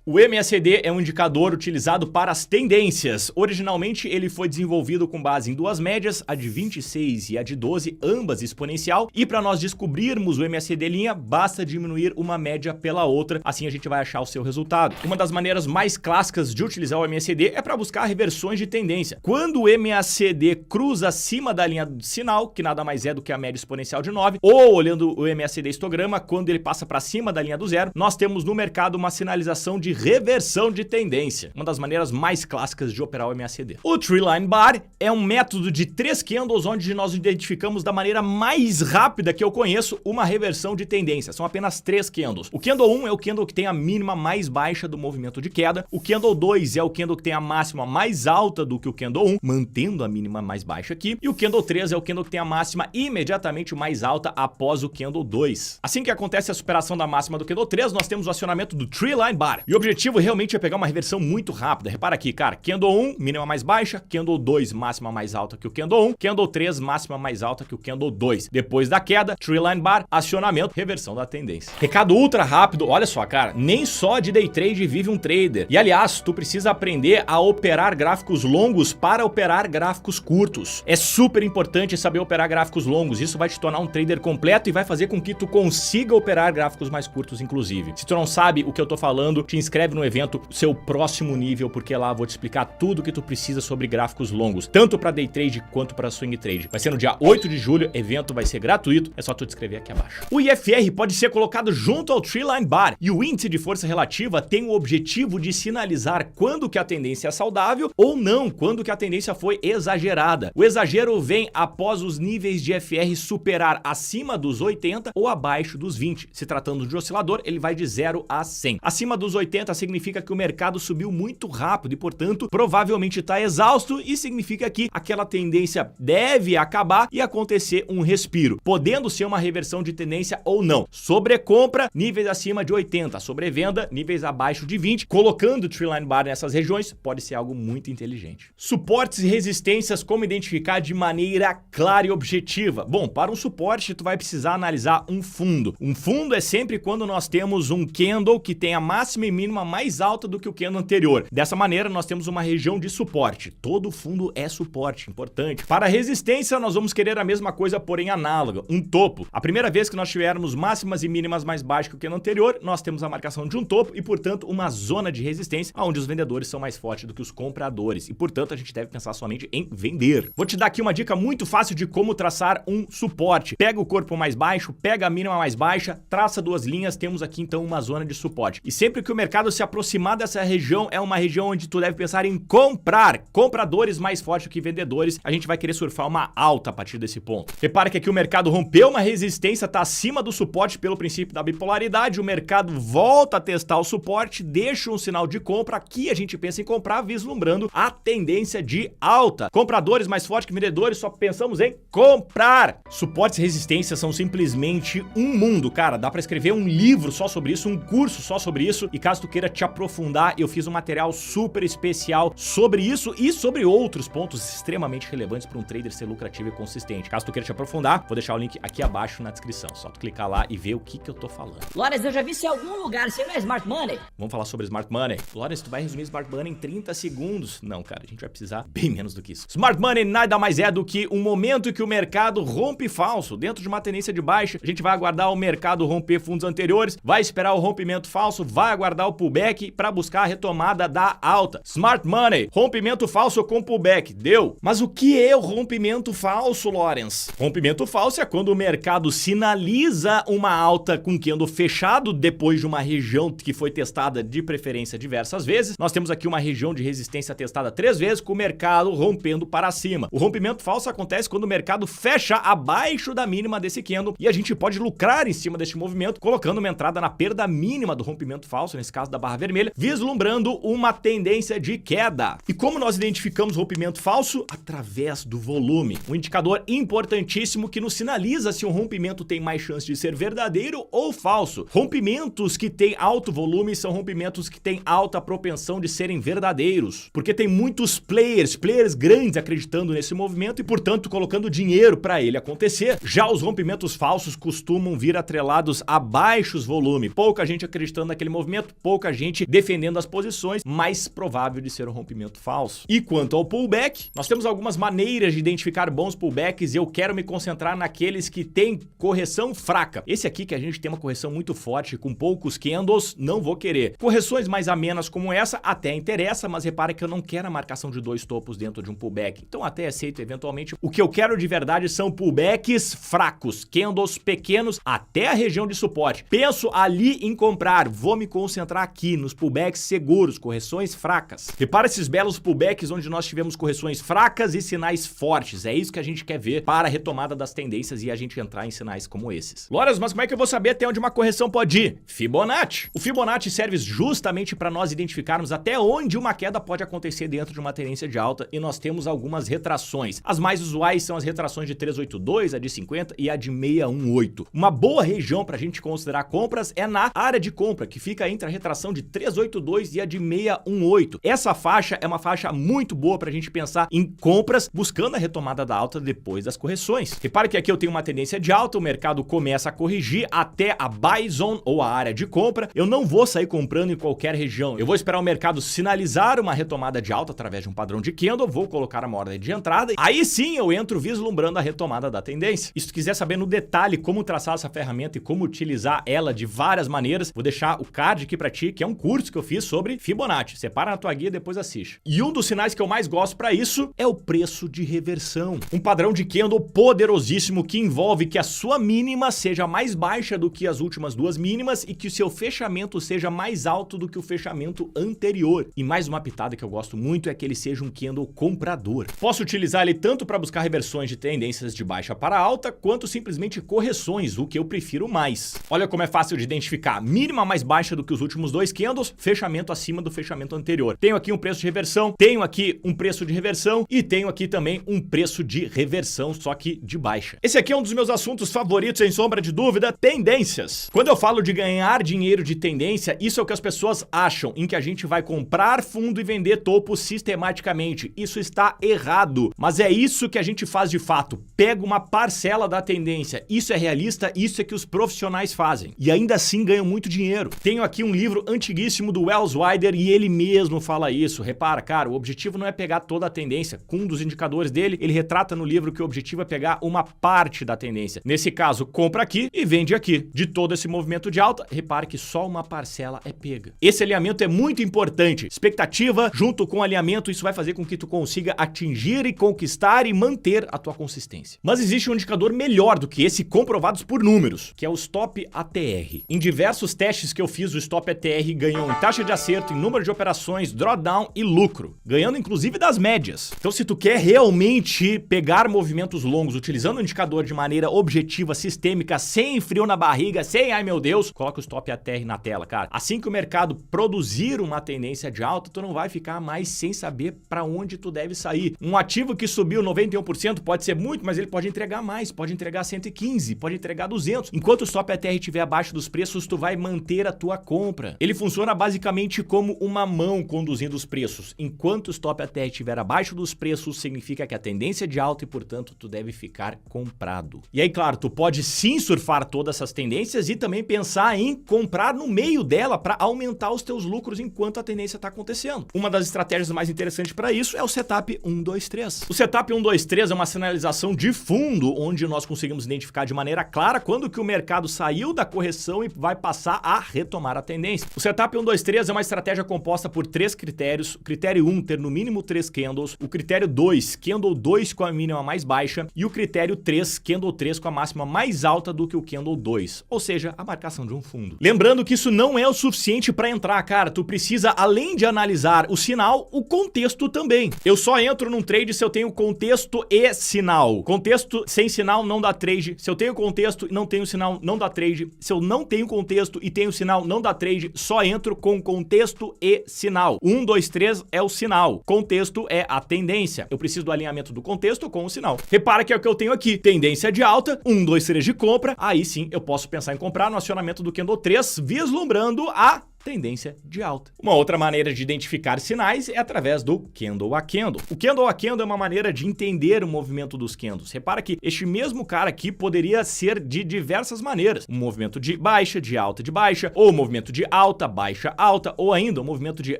O MACD é um indicador utilizado para as tendências. Originalmente, ele foi desenvolvido com base em duas médias, a de 26 e a de 12, ambas exponencial. E para nós descobrirmos o MACD linha, basta diminuir uma média pela outra, assim a gente vai achar o seu resultado. Uma das maneiras mais clássicas de utilizar o MACD é para buscar reversões de tendência. Quando o MACD cruza acima da linha do sinal, que nada mais é do que a média exponencial de 9, ou olhando o MACD histograma, quando ele passa para cima da linha do zero, nós temos no mercado uma sinalização de reversão de tendência, uma das maneiras mais clássicas de operar o MACD. O Treeline Bar é um método de 3 candles onde nós identificamos da maneira mais rápida que eu conheço uma reversão de tendência. São apenas 3 candles. O candle 1 é o candle que tem a mínima mais baixa do movimento de queda. O candle 2 é o candle que tem a máxima mais alta do que o candle 1, mantendo a mínima mais baixa aqui. E o candle 3 é o candle que tem a máxima imediatamente mais alta após o candle 2. Assim que acontece a superação da máxima do candle 3, nós temos o acionamento do Treeline Bar. E o objetivo realmente é pegar uma reversão muito rápida. Repara aqui, cara, candle 1, mínima mais baixa, candle 2, máxima mais alta que o candle 1, candle 3, máxima mais alta que o candle 2. Depois da queda, Treeline Bar, acionamento, reversão da tendência. Recado ultra rápido, olha só, cara, nem só de day trade vive um trader. E aliás, tu precisa aprender a operar gráficos longos para operar gráficos curtos. É super importante saber operar gráficos longos, isso vai te tornar um trader completo e vai fazer com que tu consiga operar gráficos mais curtos, inclusive. Se tu não sabe o que eu tô falando, te inscreve no evento Seu Próximo Nível, porque lá eu vou te explicar tudo que tu precisa sobre gráficos longos, tanto para day trade quanto para swing trade. Vai ser no dia 8 de julho, evento vai ser gratuito, é só tu te inscrever aqui abaixo. O IFR pode ser colocado junto ao Treeline Bar e o índice de força relativa tem o objetivo de sinalizar quando que a tendência é saudável ou não, quando que a tendência foi exagerada. O exagero vem após os níveis de FR superar acima dos 80 ou abaixo dos 20. Se tratando de oscilador, ele vai de 0 a 100. Acima dos 80 significa que o mercado subiu muito rápido e, portanto, provavelmente está exausto e significa que aquela tendência deve acabar e acontecer um respiro, podendo ser uma reversão de tendência ou não. Sobrecompra, níveis acima de 80. Sobrevenda, níveis abaixo de 20. Colocando o Treeline Bar nessas regiões pode ser algo muito inteligente. Suportes e resistências, como identificar de maneira clara e objetiva? Bom, para um suporte, tu vai precisar analisar um fundo. Um fundo é sempre quando nós temos um candle que tem a máxima e mínima mais alta do que o candle anterior. Dessa maneira, nós temos uma região de suporte. Todo fundo é suporte, importante. Para resistência, nós vamos querer a mesma coisa, porém análoga, um topo. A primeira vez que nós tivermos máximas e mínimas mais baixas que o candle anterior, nós temos a marcação de um topo e, portanto, uma zona de resistência onde os vendedores são mais fortes do que os compradores e, portanto, a gente deve pensar somente em vender. Vou te dar aqui uma dica muito fácil de como traçar um suporte. Pega o corpo mais baixo, pega a mínima mais baixa, traça duas linhas, temos aqui então uma zona de suporte. E sempre que o mercado se aproximar dessa região, é uma região onde tu deve pensar em comprar. Compradores mais fortes que vendedores, a gente vai querer surfar uma alta a partir desse ponto. Repara que aqui o mercado rompeu uma resistência, está acima do suporte pelo princípio da bipolaridade, o mercado volta a testar o suporte, deixa um sinal de compra, aqui a gente pensa em comprar, vislumbrando a tendência de alta. Compradores mais fortes que vendedores, só pensamos em comprar. Suportes e resistências são simplesmente um mundo, cara, dá pra escrever um livro só sobre isso, um curso só sobre isso, e caso tu queira te aprofundar, eu fiz um material super especial sobre isso e sobre outros pontos extremamente relevantes para um trader ser lucrativo e consistente. Caso tu queira te aprofundar, vou deixar o link aqui abaixo na descrição, só tu clicar lá e ver o que eu tô falando. Lawrence, eu já vi isso em algum lugar, você não é Smart Money? Vamos falar sobre Smart Money. Lawrence, tu vai resumir Smart Money em 30 segundos? Não, cara, a gente vai precisar bem menos do que isso. Smart Money nada mais é do que um momento em que o mercado rompe falso. Dentro de uma tendência de baixa, a gente vai aguardar o mercado romper fundos anteriores, vai esperar o rompimento falso, vai aguardar o pullback para buscar a retomada da alta. Smart Money, rompimento falso com pullback, deu. Mas o que é o rompimento falso, Lawrence? Rompimento falso é quando o mercado sinaliza uma alta com candle fechado depois de uma região que foi testada de preferência diversas vezes. Nós temos aqui uma região de resistência testada 3 vezes com o mercado rompendo para cima. O rompimento falso acontece quando o mercado fecha abaixo da mínima desse candle e a gente pode lucrar em cima deste movimento colocando uma entrada na perda mínima do rompimento falso, nesse caso da barra vermelha, vislumbrando uma tendência de queda. E como nós identificamos rompimento falso? Através do volume. Um indicador importantíssimo que nos sinaliza se um rompimento tem mais chance de ser verdadeiro ou falso. Rompimentos que têm alto volume são rompimentos que têm alta propensão de serem verdadeiros, porque tem muitos players grandes acreditando nesse movimento e, portanto, colocando dinheiro para ele acontecer. Já os rompimentos falsos costumam vir atrelados a baixos volume, pouca gente acreditando naquele movimento, pouca gente defendendo as posições, mais provável de ser um rompimento falso. E quanto ao pullback, nós temos algumas maneiras de identificar bons pullbacks e eu quero me concentrar naqueles que têm correção fraca. Esse aqui que a gente tem uma correção muito forte, com poucos candles, não vou querer. Correções mais amenas como essa até interessa, mas repara que eu não quero a marcação de 2 topos dentro de um pullback. Então até aceito eventualmente. O que eu quero de verdade são pullbacks fracos, candles pequenos até a região de suporte. Penso ali em comprar, vou me concentrar aqui nos pullbacks seguros, correções fracas. Repara esses belos pullbacks onde nós tivemos correções fracas e sinais fortes. É isso que a gente quer ver para a retomada das tendências e a gente entrar em sinais como esses. Loras, mas como é que eu vou saber até onde uma correção pode ir? Fibonacci. O Fibonacci serve justamente para nós identificarmos até onde uma queda pode acontecer dentro de uma tendência de alta e nós temos algumas retrações. As mais usuais são as retrações de 382, a de 50 e a de 618. Uma boa região para a gente considerar compras é na área de compra, que fica entre a retração de 382 e a de 618. Essa faixa é uma faixa muito boa para a gente pensar em compras buscando a retomada da alta depois das correções. Repare que aqui eu tenho uma tendência de alta, o mercado começa a corrigir até a buy zone ou a área de compra. Eu não vou sair comprando em qualquer região. Eu vou esperar o mercado sinalizar uma retomada de alta através de um padrão de candle, vou colocar uma ordem de entrada, aí sim eu entro vislumbrando a retomada da tendência. E se tu quiser saber no detalhe como traçar essa ferramenta e como utilizar ela de várias maneiras, vou deixar o card aqui pra ti, que é um curso que eu fiz sobre Fibonacci. Separa na tua guia e depois assiste. E um dos sinais que eu mais gosto pra isso é o preço de reversão. Um padrão de candle poderosíssimo que envolve que a sua mínima seja mais baixa do que as últimas duas mínimas e que o seu fechamento seja mais alto do que o fechamento anterior. E mais uma pitada que eu gosto muito é que ele seja um candle comprador. Posso utilizar ele tanto para buscar reversões de tendências de baixa para alta, quanto simplesmente correções, o que eu prefiro mais. Olha como é fácil de identificar. Mínima mais baixa do que os últimos dois candles, fechamento acima do fechamento anterior. Tenho aqui um preço de reversão, tenho aqui um preço de reversão e tenho aqui também um preço de reversão, só que de baixa. Esse aqui é um dos meus assuntos favoritos, sem sombra de dúvida, tendências. Quando eu falo de ganhar dinheiro de tendência, isso é o que as pessoas acham, em que a gente vai comprar fundo e vender topo sistematicamente. Isso está errado, mas é isso que a gente faz de fato. Pega uma parcela da tendência. Isso é realista, isso é que os profissionais fazem. E ainda assim ganham muito dinheiro. Tenho aqui um livro antiguíssimo do Wells Wider e ele mesmo fala isso. Repara, cara, o objetivo não é pegar toda a tendência. Com um dos indicadores dele, ele retrata no livro que o objetivo é pegar uma parte da tendência. Nesse caso, compra aqui e vende aqui. De todo esse movimento de alta, repare que só uma parcela é pega. Esse alinhamento é muito importante. Expectativa junto com alinhamento, isso vai fazer com que tu consiga atingir e conquistar e manter a tua consistência. Mas existe um indicador melhor do que esse, comprovados por números, que é o Stop ATR. Em diversos testes que eu fiz, o Stop ATR ganhou em taxa de acerto, em número de operações, drawdown e lucro, ganhando inclusive das médias. Então, se tu quer realmente pegar movimentos longos utilizando o indicador de maneira objetiva, sistêmica, sem frio na barriga, sem ai meu Deus, coloca o Stop ATR na tela, cara. Assim que o mercado produzir uma tendência de alta, tu não vai ficar mais sem saber para onde tu deve sair. Um ativo que subiu 91% pode ser muito, mas ele pode entregar mais, pode entregar 115, pode entregar 200. Enquanto o Stop ATR estiver abaixo dos preços, tu vai manter a tua compra. Ele funciona basicamente como uma mão conduzindo os preços. Enquanto o Stop ATR estiver abaixo dos preços, significa que a tendência é de alta e, portanto, tu deve ficar comprado. E aí, claro, tu pode sim surfar todas essas tendências e também pensar em comprar no meio dela para aumentar os teus lucros enquanto a tendência está acontecendo. Uma das estratégias mais interessantes para isso é o Setup 1, 2, 3. O Setup 1, 2, 3 é uma sinalização de fundo, onde nós conseguimos identificar de maneira clara quando que o mercado saiu da correção e vai passar a retomar a tendência. O Setup 1, 2, 3 é uma estratégia composta por 3 critérios. O critério 1, ter no mínimo 3 candles. O critério 2, candle 2 com a mínima mais baixa. E o critério 3, candle 3 com a máxima mais alta do que o candle 2. Ou seja, a marcação de um fundo. Lembrando que isso não é o suficiente para entrar, cara. Tu precisa, além de analisar o sinal, o contexto também. Eu só entro num trade se eu tenho contexto e sinal. Contexto sem sinal não dá trade. Se eu tenho contexto e não tenho sinal, não dá trade. Se eu não tenho contexto e tenho sinal, não dá trade. Só entro com contexto e sinal. 1, 2, 3 é o sinal. Contexto é a tendência. Eu preciso do alinhamento do contexto com o sinal. Repara que é o que eu tenho aqui. Tendência de alta, 1, 2, 3 de compra. Aí sim eu posso pensar em comprar no acionamento do candle 3, vislumbrando a tendência de alta. Uma outra maneira de identificar sinais é através do candle a candle. O candle a candle é uma maneira de entender o movimento dos candles. Repara que este mesmo cara aqui poderia ser de diversas maneiras. Um movimento de baixa, de baixa, ou movimento de alta, alta, ou ainda um movimento de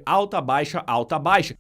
alta, baixa.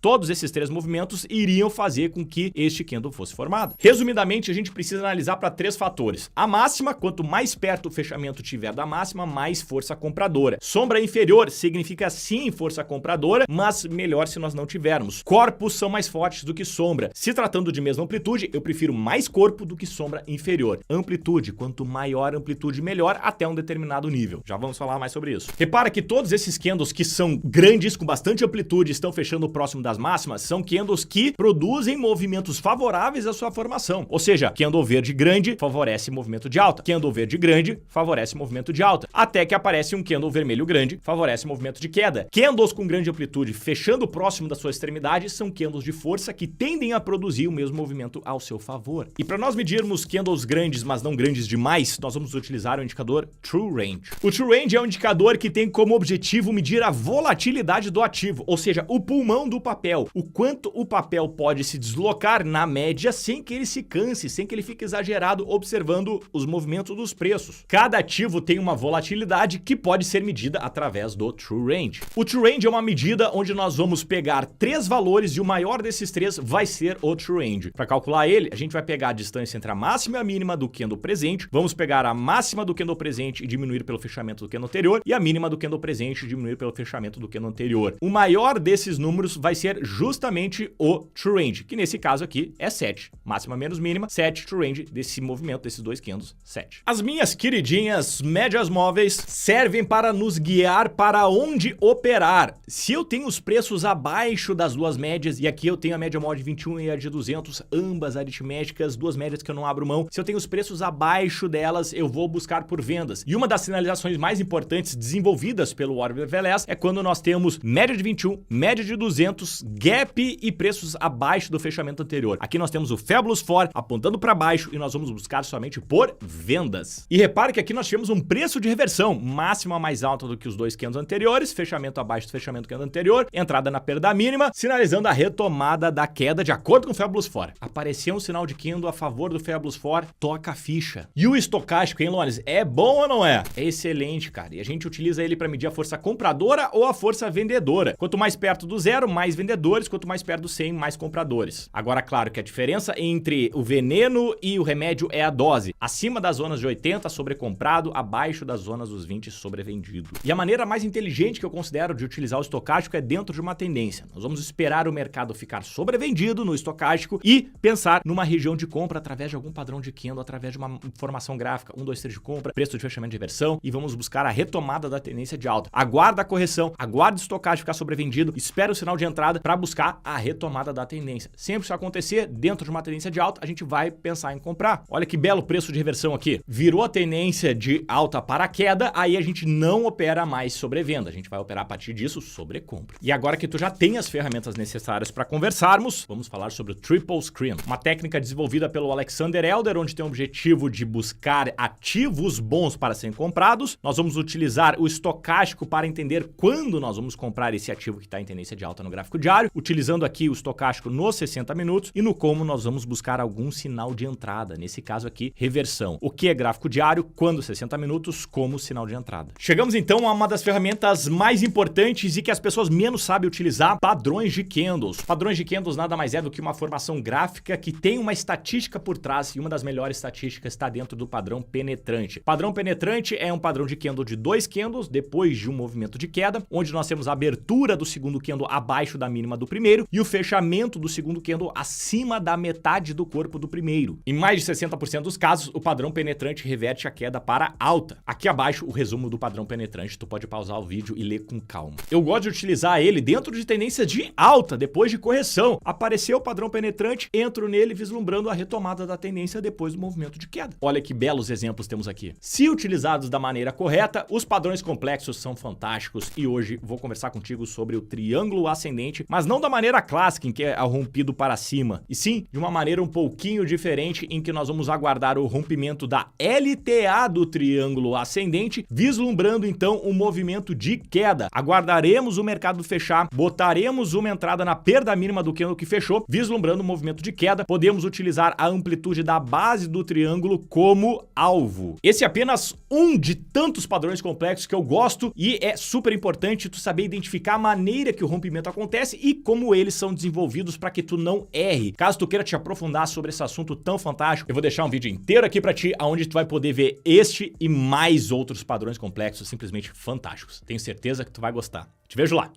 Todos esses três movimentos iriam fazer com que este candle fosse formado. Resumidamente, a gente precisa analisar para três fatores. A máxima, quanto mais perto o fechamento tiver da máxima, mais força compradora. Sombra inferior significa sim força compradora, mas melhor se nós não tivermos. Corpos são mais fortes do que sombra. Se tratando de mesma amplitude, eu prefiro mais corpo do que sombra inferior. Amplitude, quanto maior amplitude, melhor até um determinado nível. Já vamos falar mais sobre isso. Repara que todos esses candles que são grandes, com bastante amplitude, estão fechando próximo das máximas, são candles que produzem movimentos favoráveis à sua formação. Ou seja, candle verde grande favorece movimento de alta. Candle verde grande favorece movimento de alta. Até que aparece um candle vermelho grande, favorece movimento de queda. Candles com grande amplitude fechando próximo da sua extremidade são candles de força que tendem a produzir o mesmo movimento ao seu favor. E para nós medirmos candles grandes, mas não grandes demais, nós vamos utilizar o indicador True Range. O True Range é um indicador que tem como objetivo medir a volatilidade do ativo, ou seja, o pulmão do papel, o quanto o papel pode se deslocar na média sem que ele se canse, sem que ele fique exagerado observando os movimentos dos preços. Cada ativo tem uma volatilidade que pode ser medida através do True Range. O True Range é uma medida onde nós vamos pegar três valores e o maior desses três vai ser o True Range. Para calcular ele, a gente vai pegar a distância entre a máxima e a mínima do candle presente, vamos pegar a máxima do candle presente e diminuir pelo fechamento do candle anterior e a mínima do candle presente e diminuir pelo fechamento do candle anterior. O maior desses números vai ser justamente o True Range, que nesse caso aqui é 7. Máxima menos mínima, 7 True Range desse movimento, desses dois candles, 7. As minhas queridinhas médias móveis servem para nos guiar para onde operar. Se eu tenho os preços abaixo das duas médias, e aqui eu tenho a média móvel de 21 e a de 200, ambas aritméticas, duas médias que eu não abro mão. Se eu tenho os preços abaixo delas, eu vou buscar por vendas. E uma das sinalizações mais importantes desenvolvidas pelo Warren Velez é quando nós temos média de 21, média de 200, gap e preços abaixo do fechamento anterior. Aqui nós temos o Fabulous 4 apontando para baixo e nós vamos buscar somente por vendas. E repare que aqui nós tivemos um preço de reversão, máxima mais alta do que os dois candles anteriores, fechamento abaixo do fechamento do candle anterior, entrada na perda mínima, sinalizando a retomada da queda de acordo com o Fabulous 4. Apareceu um sinal de candle a favor do Fabulous 4, toca a ficha. E o estocástico, hein, Lones? É bom ou não é? É excelente, cara. E a gente utiliza ele para medir a força compradora ou a força vendedora. Quanto mais perto do zero, mais vendedores, quanto mais perto do 100, mais compradores. Agora, claro que a diferença entre o veneno e o remédio é a dose. Acima das zonas de 80, sobrecomprado, abaixo das zonas dos 20, sobrevendido. E a maneira mais inteligente que eu considero de utilizar o estocástico é dentro de uma tendência. Nós vamos esperar o mercado ficar sobrevendido no estocástico e pensar numa região de compra através de algum padrão de candle, através de uma formação gráfica, 1, 2, 3 de compra, preço de fechamento de reversão, e vamos buscar a retomada da tendência de alta. Aguarda a correção, aguarda o estocástico ficar sobrevendido, espera o sinal de entrada para buscar a retomada da tendência. Sempre que isso acontecer, dentro de uma tendência de alta, a gente vai pensar em comprar. Olha que belo preço de reversão aqui. Virou a tendência de alta para queda, aí a gente não opera mais sobre venda, a gente vai operar a partir disso sobre compra. E agora que tu já tem as ferramentas necessárias para conversarmos, vamos falar sobre o Triple Screen, uma técnica desenvolvida pelo Alexander Elder, onde tem o objetivo de buscar ativos bons para serem comprados. Nós vamos utilizar o estocástico para entender quando nós vamos comprar esse ativo que está em tendência de alta no gráfico diário, utilizando aqui o estocástico nos 60 minutos e no como nós vamos buscar algum sinal de entrada, nesse caso aqui, reversão. O que é gráfico diário, quando 60 minutos, como sinal de entrada. Chegamos então a uma das ferramentas mais importantes e que as pessoas menos sabem utilizar, padrões de candles. Padrões de candles nada mais é do que uma formação gráfica que tem uma estatística por trás e uma das melhores estatísticas está dentro do padrão penetrante. Padrão penetrante é um padrão de candle de 2 candles depois de um movimento de queda, onde nós temos a abertura do segundo candle abaixo da mínima do primeiro e o fechamento do segundo candle acima da metade do corpo do primeiro. Em mais de 60% dos casos, o padrão penetrante reverte a queda para alta. Aqui abaixo, o resumo do padrão penetrante, tu pode pausar o vídeo e ler com calma. Eu gosto de utilizar ele dentro de tendência de alta, depois de correção. Apareceu o padrão penetrante, entro nele vislumbrando a retomada da tendência depois do movimento de queda. Olha que belos exemplos temos aqui. Se utilizados da maneira correta, os padrões complexos são fantásticos e hoje vou conversar contigo sobre o triângulo ascendente, mas não da maneira clássica em que é rompido para cima, e sim de uma maneira um pouquinho diferente em que nós vamos aguardar o rompimento da LTA do triângulo ascendente, vislumbrando então um movimento movimento de queda. Aguardaremos o mercado fechar, botaremos uma entrada na perda mínima do candle que fechou, vislumbrando o movimento de queda. Podemos utilizar a amplitude da base do triângulo como alvo. Esse é apenas um de tantos padrões complexos que eu gosto e é super importante tu saber identificar a maneira que o rompimento acontece e como eles são desenvolvidos para que tu não erre. Caso tu queira te aprofundar sobre esse assunto tão fantástico, eu vou deixar um vídeo inteiro aqui para ti, onde tu vai poder ver este e mais outros padrões complexos simplesmente fantásticos. Tenho certeza que tu vai gostar. Te vejo lá.